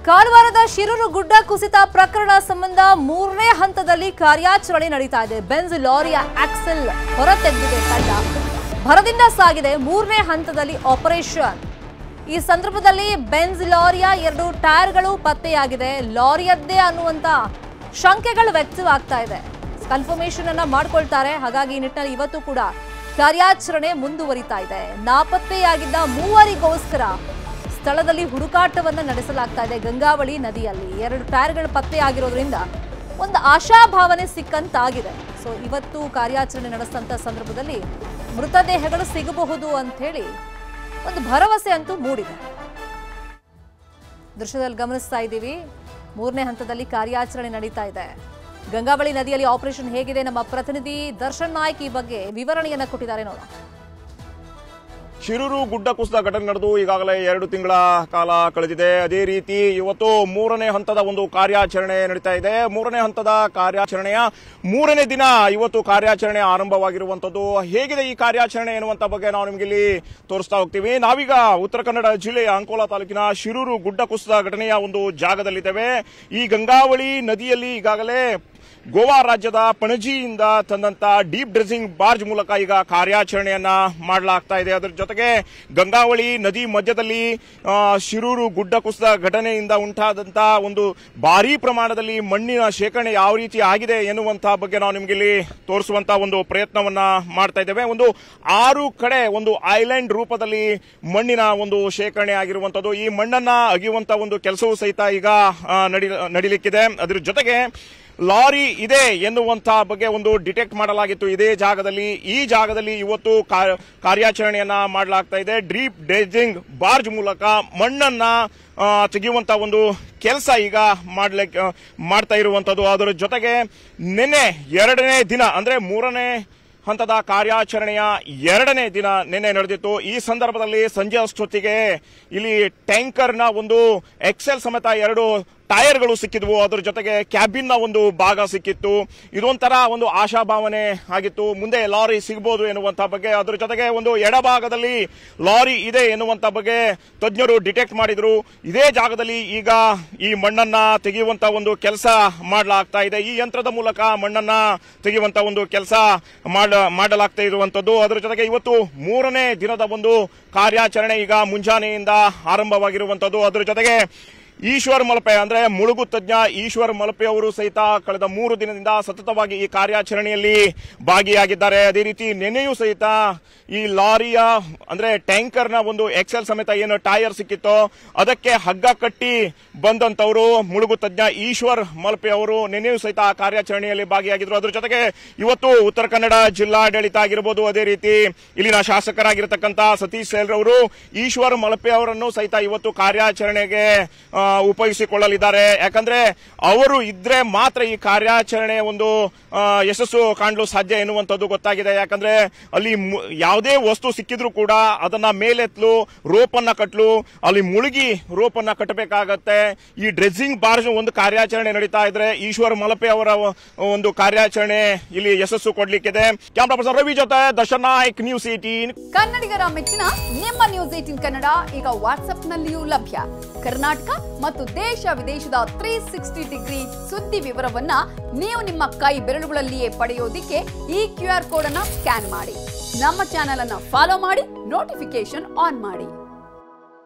ಕಾರವಾರದ ಶಿರೂರು ಗುಡ್ಡ ಕುಸಿತ ಪ್ರಕರಣ ಸಂಬಂಧ ಮೂರನೇ ಹಂತದಲ್ಲಿ ಕಾರ್ಯಾಚರಣೆ ನಡೀತಾ ಇದೆ. ಬೆಂಜ್ ಲಾರಿಯ ಆಕ್ಸೆಲ್ ಹೊರತೆಗೆದಿದೆ ತಂಡ. ಭರದಿಂದ ಸಾಗಿದೆ ಮೂರನೇ ಹಂತದಲ್ಲಿ ಆಪರೇಷನ್. ಈ ಸಂದರ್ಭದಲ್ಲಿ ಬೆಂಜ್ ಲಾರಿಯ 2 ಟೈರ್ಗಳು ಪತ್ತೆಯಾಗಿದೆ. ಲಾರಿಯದ್ದೇ ಅನ್ನುವಂತ ಶಂಕೆಗಳು ವ್ಯಕ್ತವಾಗ್ತಾ ಇದೆ. ಕನ್ಫರ್ಮೇಷನ್ ಅನ್ನ ಮಾಡ್ಕೊಳ್ತಾರೆ. ಹಾಗಾಗಿ ಈ ನಿಟ್ಟಿನಲ್ಲಿ ಇವತ್ತು ಕೂಡ ಕಾರ್ಯಾಚರಣೆ ಮುಂದುವರಿತಾ ಇದೆ. ನಾಪತ್ತೆಯಾಗಿದ್ದ ಮೂವರಿಗೋಸ್ಕರ ಸ್ಥಳದಲ್ಲಿ ಹುಡುಕಾಟವನ್ನು ನಡೆಸಲಾಗ್ತಾ ಇದೆ. ಗಂಗಾವಳಿ ನದಿಯಲ್ಲಿ 2 ಟೈರ್ಗಳು ಪತ್ತೆಯಾಗಿರೋದ್ರಿಂದ ಒಂದು ಆಶಾಭಾವನೆ ಸಿಕ್ಕಂತಾಗಿದೆ. ಸೊ ಇವತ್ತು ಕಾರ್ಯಾಚರಣೆ ನಡೆಸಿದಂತ ಸಂದರ್ಭದಲ್ಲಿ ಮೃತದೇಹಗಳು ಸಿಗಬಹುದು ಅಂತ ಹೇಳಿ ಒಂದು ಭರವಸೆ ಅಂತೂ ಮೂಡಿದೆ. ದೃಶ್ಯದಲ್ಲಿ ಗಮನಿಸ್ತಾ ಇದ್ದೀವಿ, ಮೂರನೇ ಹಂತದಲ್ಲಿ ಕಾರ್ಯಾಚರಣೆ ನಡೀತಾ ಇದೆ. ಗಂಗಾವಳಿ ನದಿಯಲ್ಲಿ ಆಪರೇಷನ್ ಹೇಗಿದೆ, ನಮ್ಮ ಪ್ರತಿನಿಧಿ ದರ್ಶನ್ ನಾಯ್ಕ್ ಈ ಬಗ್ಗೆ ವಿವರಣೆಯನ್ನ ಕೊಟ್ಟಿದ್ದಾರೆ. ನೋಡೋಣ. ಶಿರೂರು ಗುಡ್ಡ ಕುಸಿದ ಘಟನೆ ನಡೆದು ಈಗಾಗಲೇ 2 ತಿಂಗಳ ಕಾಲ ಕಳೆದಿದೆ. ಅದೇ ರೀತಿ ಇವತ್ತು ಮೂರನೇ ಹಂತದ ಒಂದು ಕಾರ್ಯಾಚರಣೆ ನಡೀತಾ ಇದೆ. ಮೂರನೇ ಹಂತದ ಕಾರ್ಯಾಚರಣೆಯ ಮೂರನೇ ದಿನ ಇವತ್ತು ಕಾರ್ಯಾಚರಣೆ ಆರಂಭವಾಗಿರುವಂತದ್ದು. ಹೇಗಿದೆ ಈ ಕಾರ್ಯಾಚರಣೆ ಎನ್ನುವಂತ ಬಗ್ಗೆ ನಾವು ನಿಮಗೆ ಇಲ್ಲಿ ತೋರಿಸ್ತಾ ಹೋಗ್ತೀವಿ. ನಾವೀಗ ಉತ್ತರ ಕನ್ನಡ ಜಿಲ್ಲೆಯ ಅಂಕೋಲಾ ತಾಲೂಕಿನ ಶಿರೂರು ಗುಡ್ಡ ಕುಸಿದ ಘಟನೆಯ ಒಂದು ಜಾಗದಲ್ಲಿದ್ದೇವೆ. ಈ ಗಂಗಾವಳಿ ನದಿಯಲ್ಲಿ ಈಗಾಗಲೇ ಗೋವಾ ರಾಜ್ಯದ ಪಣಜಿಯಿಂದ ತಂದಂತ ಡೀಪ್ ಡ್ರೆಸಿಂಗ್ ಬಾರ್ಜ್ ಮೂಲಕ ಈಗ ಕಾರ್ಯಾಚರಣೆಯನ್ನ ಮಾಡಲಾಗ್ತಾ ಇದೆ. ಅದರ ಜೊತೆಗೆ ಗಂಗಾವಳಿ ನದಿ ಮಧ್ಯದಲ್ಲಿ ಶಿರೂರು ಗುಡ್ಡ ಕುಸಿದ ಘಟನೆಯಿಂದ ಉಂಟಾದಂತ ಒಂದು ಭಾರೀ ಪ್ರಮಾಣದಲ್ಲಿ ಮಣ್ಣಿನ ಶೇಖರಣೆ ಯಾವ ರೀತಿ ಆಗಿದೆ ಎನ್ನುವಂತಹ ಬಗ್ಗೆ ನಾವು ನಿಮಗೆ ಇಲ್ಲಿ ತೋರಿಸುವಂತ ಒಂದು ಪ್ರಯತ್ನವನ್ನ ಮಾಡ್ತಾ ಇದ್ದೇವೆ. ಒಂದು 6 ಕಡೆ ಒಂದು ಐಲ್ಯಾಂಡ್ ರೂಪದಲ್ಲಿ ಮಣ್ಣಿನ ಒಂದು ಶೇಖರಣೆ ಆಗಿರುವಂತದ್ದು. ಈ ಮಣ್ಣನ್ನ ಅಗಿಯುವಂತ ಒಂದು ಕೆಲಸವೂ ಸಹಿತ ಈಗ ನಡೀಲಿಕ್ಕಿದೆ. ಅದರ ಜೊತೆಗೆ ಲಾರಿ ಇದೆ ಎನ್ನುವಂತಹ ಬಗ್ಗೆ ಒಂದು ಡಿಟೆಕ್ಟ್ ಮಾಡಲಾಗಿತ್ತು ಇದೇ ಜಾಗದಲ್ಲಿ. ಈ ಜಾಗದಲ್ಲಿ ಇವತ್ತು ಕಾರ್ಯಾಚರಣೆಯನ್ನ ಮಾಡಲಾಗ್ತಾ ಇದೆ. ಡೀಪ್ ಡ್ರೆಜಿಂಗ್ ಬಾರ್ಜ್ ಮೂಲಕ ಮಣ್ಣನ್ನ ತೆಗೆಯುವಂತ ಒಂದು ಕೆಲಸ ಈಗ ಮಾಡ್ತಾ ಇರುವಂತದ್ದು. ಅದರ ಜೊತೆಗೆ ನಿನ್ನೆ 2ನೇ ದಿನ ಅಂದ್ರೆ ಮೂರನೇ ಹಂತದ ಕಾರ್ಯಾಚರಣೆಯ 2ನೇ ದಿನ ನಿನ್ನೆ ನಡೆದಿತ್ತು. ಈ ಸಂದರ್ಭದಲ್ಲಿ ಸಂಜೆ ಅಷ್ಟೊತ್ತಿಗೆ ಇಲ್ಲಿ ಟ್ಯಾಂಕರ್ನ ಒಂದು ಎಕ್ಸೆಲ್ ಸಮೇತ 2 ಟೈರ್ಗಳು ಸಿಕ್ಕಿದ್ವು. ಅದರ ಜೊತೆಗೆ ಕ್ಯಾಬಿನ್ ನ ಒಂದು ಭಾಗ ಸಿಕ್ಕಿತ್ತು. ಇದೊಂಥರ ಒಂದು ಆಶಾಭಾವನೆ ಆಗಿತ್ತು, ಮುಂದೆ ಲಾರಿ ಸಿಗಬಹುದು ಎನ್ನುವಂತ ಬಗ್ಗೆ. ಅದರ ಜೊತೆಗೆ ಒಂದು ಎಡಭಾಗದಲ್ಲಿ ಲಾರಿ ಇದೆ ಎನ್ನುವಂತ ಬಗ್ಗೆ ತಜ್ಞರು ಡಿಟೆಕ್ಟ್ ಮಾಡಿದ್ರು. ಇದೇ ಜಾಗದಲ್ಲಿ ಈಗ ಈ ಮಣ್ಣನ್ನ ತೆಗೆಯುವಂತ ಒಂದು ಕೆಲಸ ಮಾಡಲಾಗ್ತಾ ಇದೆ. ಈ ಯಂತ್ರದ ಮೂಲಕ ಮಣ್ಣನ್ನ ತೆಗೆಯುವಂತ ಒಂದು ಕೆಲಸ ಮಾಡಲಾಗ್ತಾ ಇರುವಂತದ್ದು. ಅದರ ಜೊತೆಗೆ ಇವತ್ತು 3ನೇ ದಿನದ ಒಂದು ಕಾರ್ಯಾಚರಣೆ ಈಗ ಮುಂಜಾನೆಯಿಂದ ಆರಂಭವಾಗಿರುವಂತದ್ದು. ಅದರ ಜೊತೆಗೆ ಈಶ್ವರ್ ಮಲ್ಪೆ ಅಂದ್ರೆ ಮುಳುಗು ತಜ್ಞ ಈಶ್ವರ್ ಮಲ್ಪೆ ಅವರು ಸಹಿತ ಕಳೆದ 3 ದಿನದಿಂದ ಸತತವಾಗಿ ಈ ಕಾರ್ಯಾಚರಣೆಯಲ್ಲಿ ಭಾಗಿಯಾಗಿದ್ದಾರೆ. ಅದೇ ರೀತಿ ನಿನ್ನೆಯೂ ಸಹಿತ ಈ ಲಾರಿಯ ಅಂದ್ರೆ ಟ್ಯಾಂಕರ್ನ ಒಂದು ಎಕ್ಸೆಲ್ ಸಮೇತ ಏನು ಟೈರ್ ಸಿಕ್ಕಿತ್ತೋ ಅದಕ್ಕೆ ಹಗ್ಗ ಕಟ್ಟಿ ಬಂದಂತವರು ಮುಳುಗು ತಜ್ಞ ಈಶ್ವರ್ ಮಲ್ಪೆ ಅವರು ನಿನ್ನೆಯೂ ಸಹಿತ ಆ ಕಾರ್ಯಾಚರಣೆಯಲ್ಲಿ ಭಾಗಿಯಾಗಿದ್ರು. ಅದರ ಜೊತೆಗೆ ಇವತ್ತು ಉತ್ತರ ಕನ್ನಡ ಜಿಲ್ಲಾಡಳಿತ ಆಗಿರಬಹುದು, ಅದೇ ರೀತಿ ಇಲ್ಲಿನ ಶಾಸಕರಾಗಿರತಕ್ಕಂತ ಸತೀಶ್ ಸೇಲ್ ಅವರು ಈಶ್ವರ್ ಮಲ್ಪೆ ಅವರನ್ನು ಸಹಿತ ಇವತ್ತು ಕಾರ್ಯಾಚರಣೆಗೆ ಉಪಯೋಗಿಸಿಕೊಳ್ಳಲಿದ್ದಾರೆ. ಯಾಕಂದ್ರೆ ಅವರು ಇದ್ರೆ ಮಾತ್ರ ಈ ಕಾರ್ಯಾಚರಣೆ ಒಂದು ಯಶಸ್ಸು ಕಾಣಲು ಸಾಧ್ಯ ಎನ್ನುವಂಥದ್ದು ಗೊತ್ತಾಗಿದೆ. ಯಾಕಂದ್ರೆ ಅಲ್ಲಿ ಯಾವುದೇ ವಸ್ತು ಸಿಕ್ಕಿದ್ರು ಕೂಡ ಅದನ್ನ ಮೇಲೆತ್ತಲು ರೋಪನ್ನ ಕಟ್ಟಲು ಅಲ್ಲಿ ಮುಳುಗಿ ರೋಪನ್ನ ಕಟ್ಟಬೇಕಾಗತ್ತೆ. ಈ ಡ್ರೆಜ್ಜಿಂಗ್ ಬಾರ್ಜ್ ಒಂದು ಕಾರ್ಯಾಚರಣೆ ನಡೀತಾ ಇದ್ರೆ ಈಶ್ವರ್ ಮಲಪೆ ಅವರ ಒಂದು ಕಾರ್ಯಾಚರಣೆ ಇಲ್ಲಿ ಯಶಸ್ಸು ಕೊಡ್ಲಿಕ್ಕಿದೆ. ಕ್ಯಾಮರಾ ಪರ್ಸನ್ ರವಿ ಜೊತೆ ದರ್ಶನ್ ನಾಯ್ಕ್, ನ್ಯೂಸ್ 18. ಕನ್ನಡಿಗರ ಮೆಚ್ಚಿನ ನಿಮ್ಮ ನ್ಯೂಸ್ 18 ಕನ್ನಡ ಈಗ ವಾಟ್ಸ್ಆಪ್ ನಲ್ಲಿಯೂ ಲಭ್ಯ. ಕರ್ನಾಟಕ ಮತ್ತು ದೇಶ ವಿದೇಶದ 360 ಡಿಗ್ರಿ ಸುದ್ದಿ ವಿವರವನ್ನ ನೀವು ನಿಮ್ಮ ಕೈ ಬೆರಳುಗಳಲ್ಲಿಯೇ ಪಡೆಯೋದಿಕ್ಕೆ ಈ QR ಕೋಡ್ ಅನ್ನ ಸ್ಕ್ಯಾನ್ ಮಾಡಿ. ನಮ್ಮ ಚಾನೆಲ್ ಅನ್ನ ಫಾಲೋ ಮಾಡಿ, ನೋಟಿಫಿಕೇಶನ್ ಆನ್ ಮಾಡಿ.